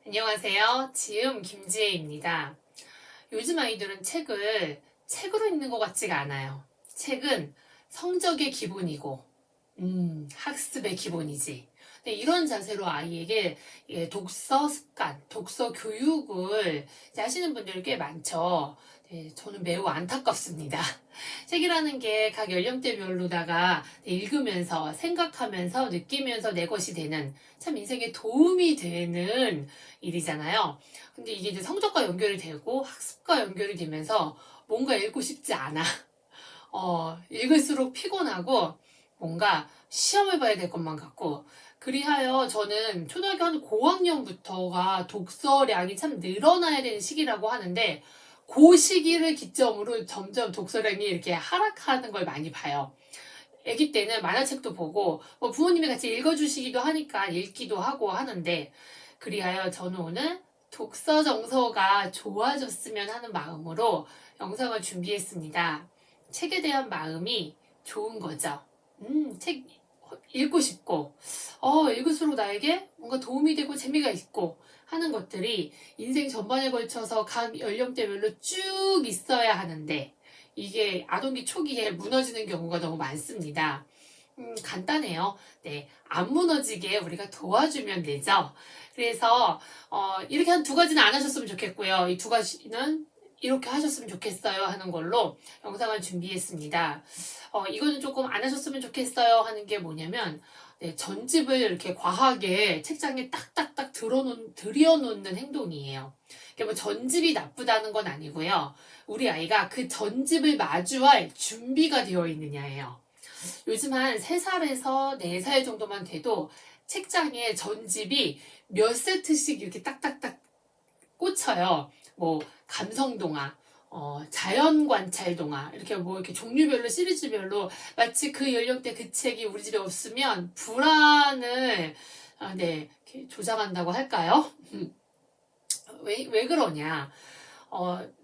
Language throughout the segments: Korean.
안녕하세요. 지음 김지혜입니다. 요즘 아이들은 책을 책으로 읽는 것 같지가 않아요. 책은 성적의 기본이고, 학습의 기본이지. 네, 이런 자세로 아이에게 독서 습관, 독서 교육을 하시는 분들이 꽤 많죠. 네, 저는 매우 안타깝습니다. 책이라는 게 각 연령대별로다가 읽으면서 생각하면서 느끼면서 내 것이 되는 참 인생에 도움이 되는 일이잖아요. 근데 이게 이제 성적과 연결이 되고 학습과 연결이 되면서 뭔가 읽고 싶지 않아. 읽을수록 피곤하고 뭔가 시험을 봐야 될 것만 같고, 그리하여 저는 초등학교 한 고학년부터가 독서량이 참 늘어나야 되는 시기라고 하는데, 그 시기를 기점으로 점점 독서량이 이렇게 하락하는 걸 많이 봐요. 아기 때는 만화책도 보고 부모님이 같이 읽어주시기도 하니까 읽기도 하고 하는데, 그리하여 저는 오늘 독서 정서가 좋아졌으면 하는 마음으로 영상을 준비했습니다. 책에 대한 마음이 좋은 거죠. 책 읽고 싶고, 읽을수록 나에게 뭔가 도움이 되고 재미가 있고 하는 것들이 인생 전반에 걸쳐서 각 연령대별로 쭉 있어야 하는데, 이게 아동기 초기에 무너지는 경우가 너무 많습니다. 간단해요. 네, 안 무너지게 우리가 도와주면 되죠. 그래서 이렇게 한 두 가지는 안 하셨으면 좋겠고요. 이 두 가지는 이렇게 하셨으면 좋겠어요 하는 걸로 영상을 준비했습니다. 이거는 조금 안 하셨으면 좋겠어요 하는 게 뭐냐면, 네, 전집을 이렇게 과하게 책장에 딱딱딱 들여놓는 행동이에요. 그러니까 뭐 전집이 나쁘다는 건 아니고요. 우리 아이가 그 전집을 마주할 준비가 되어 있느냐예요. 요즘 한 3살에서 4살 정도만 돼도 책장에 전집이 몇 세트씩 이렇게 딱딱딱 꽂혀요. 뭐 감성동화, 자연관찰동화, 이렇게 뭐 이렇게 종류별로 시리즈별로, 마치 그 연령대 그 책이 우리 집에 없으면 불안을 이렇게 조장한다고 할까요? 왜 그러냐?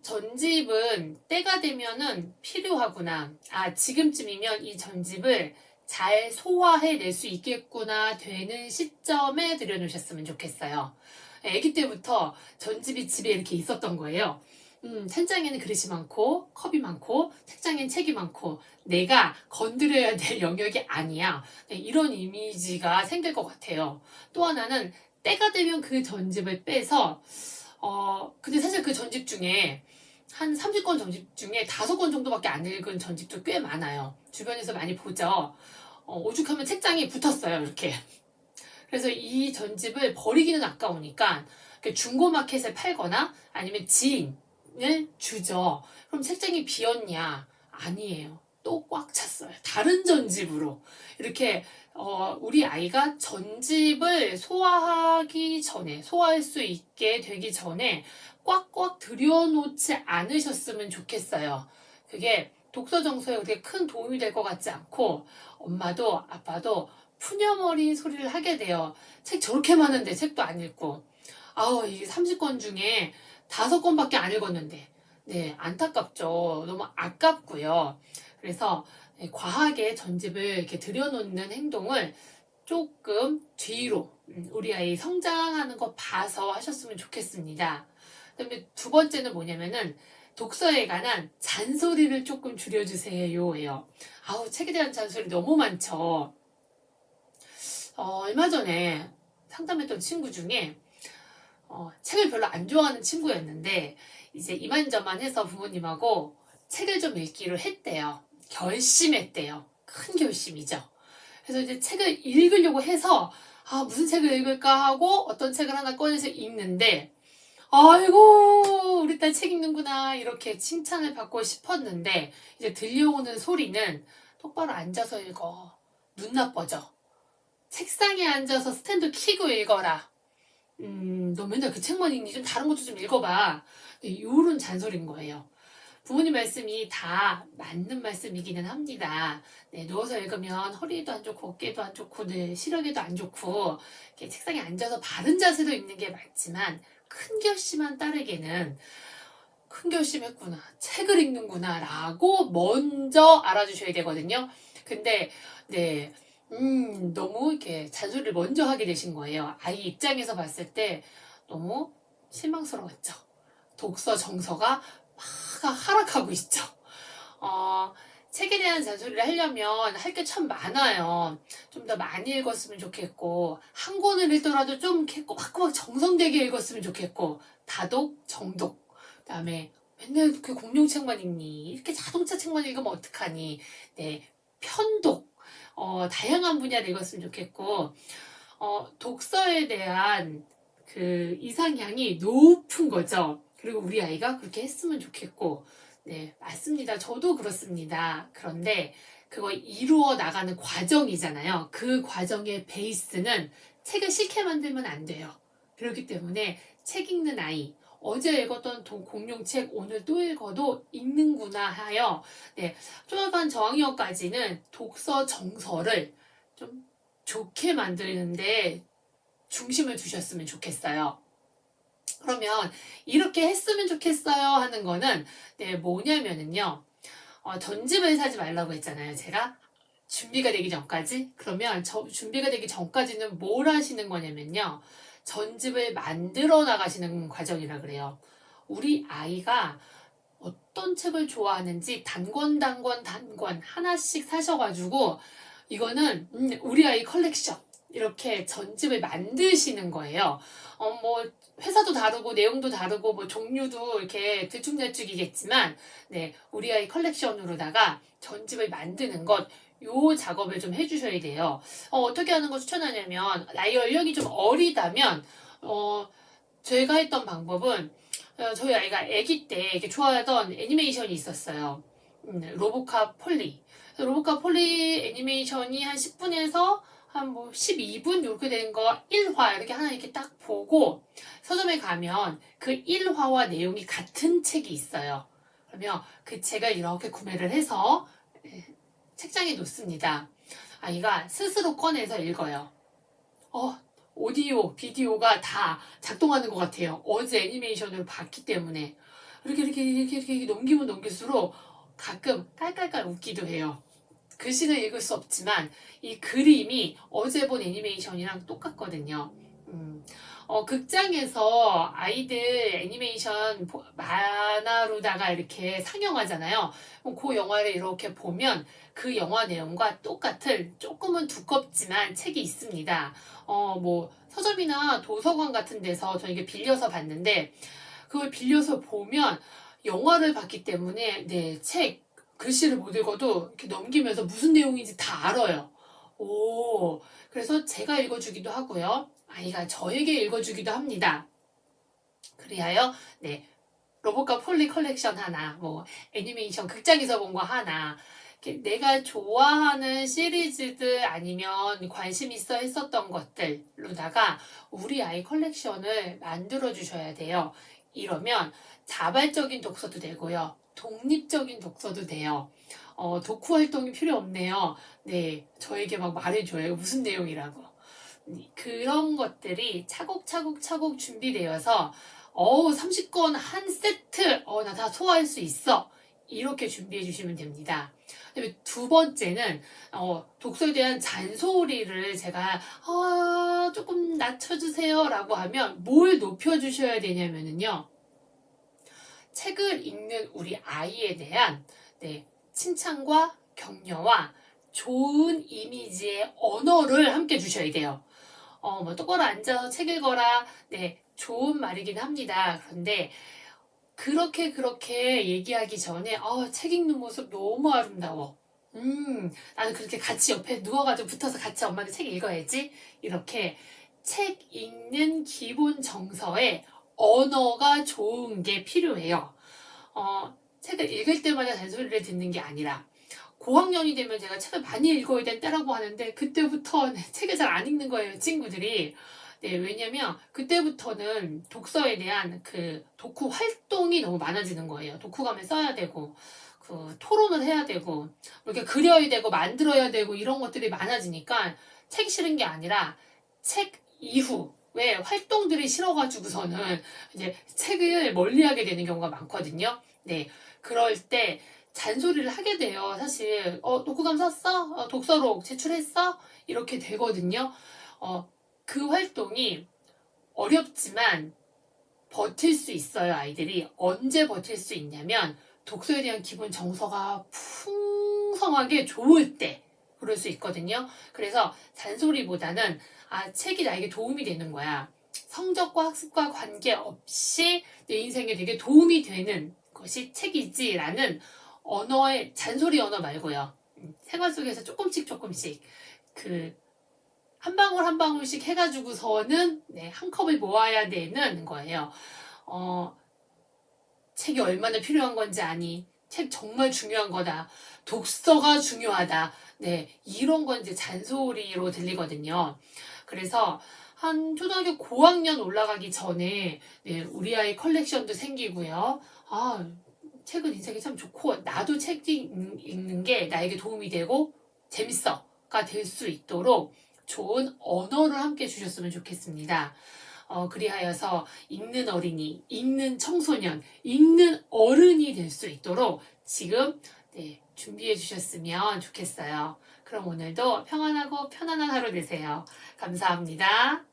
전집은 때가 되면은 필요하구나. 지금쯤이면 이 전집을 잘 소화해낼 수 있겠구나 되는 시점에 들여놓으셨으면 좋겠어요. 아기 때부터 전집이 집에 이렇게 있었던 거예요. 천장에는 그릇이 많고 컵이 많고 책장엔 책이 많고 내가 건드려야 될 영역이 아니야. 네, 이런 이미지가 생길 것 같아요. 또 하나는 때가 되면 그 전집을 빼서, 근데 사실 그 전집 중에 한 30권 전집 중에 5권 정도밖에 안 읽은 전집도 꽤 많아요. 주변에서 많이 보죠. 오죽하면 책장이 붙었어요, 이렇게. 그래서 이 전집을 버리기는 아까우니까 중고마켓에 팔거나 아니면 지인을 주죠. 그럼 책장이 비었냐? 아니에요. 또 꽉 찼어요. 다른 전집으로. 이렇게 우리 아이가 전집을 소화하기 전에, 소화할 수 있게 되기 전에 꽉꽉 들여놓지 않으셨으면 좋겠어요. 그게 독서 정서에 그렇게 큰 도움이 될 것 같지 않고, 엄마도 아빠도 푸념어린 소리를 하게 돼요. 책 저렇게 많은데 책도 안 읽고. 이게 30권 중에 5권밖에 안 읽었는데. 네, 안타깝죠. 너무 아깝고요. 그래서 과하게 전집을 이렇게 들여놓는 행동을 조금 뒤로, 우리 아이 성장하는 거 봐서 하셨으면 좋겠습니다. 그다음에 두 번째는 뭐냐면은, 독서에 관한 잔소리를 조금 줄여주세요예요. 책에 대한 잔소리 너무 많죠. 얼마 전에 상담했던 친구 중에 책을 별로 안 좋아하는 친구였는데, 이제 이만저만 해서 부모님하고 책을 좀 읽기로 했대요. 결심했대요. 큰 결심이죠. 그래서 이제 책을 읽으려고 해서 무슨 책을 읽을까 하고 어떤 책을 하나 꺼내서 읽는데, 아이고 우리 딸 책 읽는구나 이렇게 칭찬을 받고 싶었는데, 이제 들려오는 소리는 똑바로 앉아서 읽어. 눈 나빠져. 책상에 앉아서 스탠드 켜고 읽어라. 너 맨날 그 책만 읽니? 좀 다른 것도 좀 읽어봐. 이런 잔소리인 거예요. 부모님 말씀이 다 맞는 말씀이기는 합니다. 네, 누워서 읽으면 허리도 안 좋고 어깨도 안 좋고 시력에도 안 좋고, 이렇게 책상에 앉아서 바른 자세로 읽는 게 맞지만, 큰 결심한 딸에게는 큰 결심했구나, 책을 읽는구나 라고 먼저 알아주셔야 되거든요. 근데 네, 너무 이렇게 잔소리를 먼저 하게 되신 거예요. 아이 입장에서 봤을 때 너무 실망스러웠죠. 독서 정서가 막 하락하고 있죠. 책에 대한 잔소리를 하려면 할 게 참 많아요. 좀 더 많이 읽었으면 좋겠고, 한 권을 읽더라도 좀 이렇게 꼬박꼬박 정성되게 읽었으면 좋겠고, 다독, 정독, 그 다음에 맨날 그 공룡책만 읽니? 이렇게 자동차 책만 읽으면 어떡하니? 네, 편독, 다양한 분야를 읽었으면 좋겠고, 독서에 대한 그 이상향이 높은 거죠. 그리고 우리 아이가 그렇게 했으면 좋겠고, 네, 맞습니다. 저도 그렇습니다. 그런데 그거 이루어 나가는 과정이잖아요. 그 과정의 베이스는 책을 싫게 만들면 안 돼요. 그렇기 때문에 책 읽는 아이, 어제 읽었던 공룡책 오늘 또 읽어도 읽는구나 하여, 네, 초등학교 저학년까지는 독서 정서를 좀 좋게 만드는데 중심을 두셨으면 좋겠어요. 그러면 이렇게 했으면 좋겠어요 하는 거는 네, 뭐냐면은요. 전집을 사지 말라고 했잖아요. 제가 준비가 되기 전까지. 그러면 준비가 되기 전까지는 뭘 하시는 거냐면요. 전집을 만들어 나가시는 과정이라 그래요. 우리 아이가 어떤 책을 좋아하는지 단권 하나씩 사셔가지고 이거는 우리 아이 컬렉션 이렇게 전집을 만드시는 거예요. 뭐 회사도 다르고 내용도 다르고 뭐 종류도 이렇게 들쭉날쭉이겠지만 네, 우리 아이 컬렉션으로다가 전집을 만드는 것, 요 작업을 좀 해주셔야 돼요. 어떻게 하는 거 추천하냐면 나이 연령이 좀 어리다면 제가 했던 방법은 저희 아이가 아기 때 이렇게 좋아하던 애니메이션이 있었어요. 로보캅 폴리. 로보캅 폴리 애니메이션이 한 10분에서 한 뭐 12분 이렇게 되는 거 1화 이렇게 하나 이렇게 딱 보고 서점에 가면 그 1화와 내용이 같은 책이 있어요. 그러면 그 책을 이렇게 구매를 해서 책장에 놓습니다. 아이가 스스로 꺼내서 읽어요. 오디오, 비디오가 다 작동하는 것 같아요. 어제 애니메이션으로 봤기 때문에. 이렇게 넘기면 넘길수록 가끔 깔깔깔 웃기도 해요. 글씨는 읽을 수 없지만 이 그림이 어제 본 애니메이션이랑 똑같거든요. 극장에서 아이들 애니메이션 만화로다가 이렇게 상영하잖아요. 그 영화를 이렇게 보면 그 영화 내용과 똑같은 조금은 두껍지만 책이 있습니다. 뭐 서점이나 도서관 같은 데서 저 이게 빌려서 봤는데 그걸 빌려서 보면 영화를 봤기 때문에 네, 책 글씨를 못 읽어도 이렇게 넘기면서 무슨 내용인지 다 알아요. 그래서 제가 읽어주기도 하고요. 아이가 저에게 읽어주기도 합니다. 그리하여 네, 로봇과 폴리 컬렉션 하나, 뭐 애니메이션 극장에서 본 거 하나, 내가 좋아하는 시리즈들 아니면 관심 있어 했었던 것들로다가 우리 아이 컬렉션을 만들어 주셔야 돼요. 이러면 자발적인 독서도 되고요. 독립적인 독서도 돼요. 독후 활동이 필요 없네요. 네, 저에게 막 말해줘요. 무슨 내용이라고. 그런 것들이 차곡차곡 준비되어서 30권 한 세트 나 다 소화할 수 있어. 이렇게 준비해 주시면 됩니다. 그다음에 두 번째는 독서에 대한 잔소리를 제가 조금 낮춰주세요 라고 하면 뭘 높여주셔야 되냐면요. 책을 읽는 우리 아이에 대한 네, 칭찬과 격려와 좋은 이미지의 언어를 함께 주셔야 돼요. 뭐 똑바로 앉아서 책 읽어라. 네, 좋은 말이긴 합니다. 그런데 그렇게 얘기하기 전에 책 읽는 모습 너무 아름다워. 나는 그렇게 같이 옆에 누워가지고 붙어서 같이 엄마한테 책 읽어야지. 이렇게 책 읽는 기본 정서에 언어가 좋은 게 필요해요. 책을 읽을 때마다 잔소리를 듣는 게 아니라 고학년이 되면 제가 책을 많이 읽어야 된 때라고 하는데 그때부터 책을 잘 안 읽는 거예요, 친구들이. 네, 왜냐면 그때부터는 독서에 대한 그 독후 활동이 너무 많아지는 거예요. 독후감을 써야 되고 그 토론을 해야 되고 이렇게 그려야 되고 만들어야 되고 이런 것들이 많아지니까 책 싫은 게 아니라 책 이후 왜 활동들이 싫어가지고서는 이제 책을 멀리하게 되는 경우가 많거든요. 네, 그럴 때 잔소리를 하게 돼요. 사실 독후감 썼어? 독서록 제출했어? 이렇게 되거든요. 그 활동이 어렵지만 버틸 수 있어요. 아이들이 언제 버틸 수 있냐면 독서에 대한 기본 정서가 풍성하게 좋을 때 그럴 수 있거든요. 그래서 잔소리보다는 책이 나에게 도움이 되는 거야. 성적과 학습과 관계없이 내 인생에 되게 도움이 되는 것이 책이지라는 언어의 잔소리 언어 말고요. 생활 속에서 조금씩 한 방울 한 방울씩 해가지고서는 한 컵을 모아야 되는 거예요. 책이 얼마나 필요한 건지 아니? 책 정말 중요한 거다. 독서가 중요하다. 네, 이런 건 이제 잔소리로 들리거든요. 그래서 한 초등학교 고학년 올라가기 전에 우리 아이 컬렉션도 생기고요. 책은 인생에 참 좋고 나도 책 읽는 게 나에게 도움이 되고 재밌어가 될 수 있도록 좋은 언어를 함께 주셨으면 좋겠습니다. 그리하여서 읽는 어린이, 읽는 청소년, 읽는 어른이 될 수 있도록 지금 준비해 주셨으면 좋겠어요. 그럼 오늘도 평안하고 편안한 하루 되세요. 감사합니다.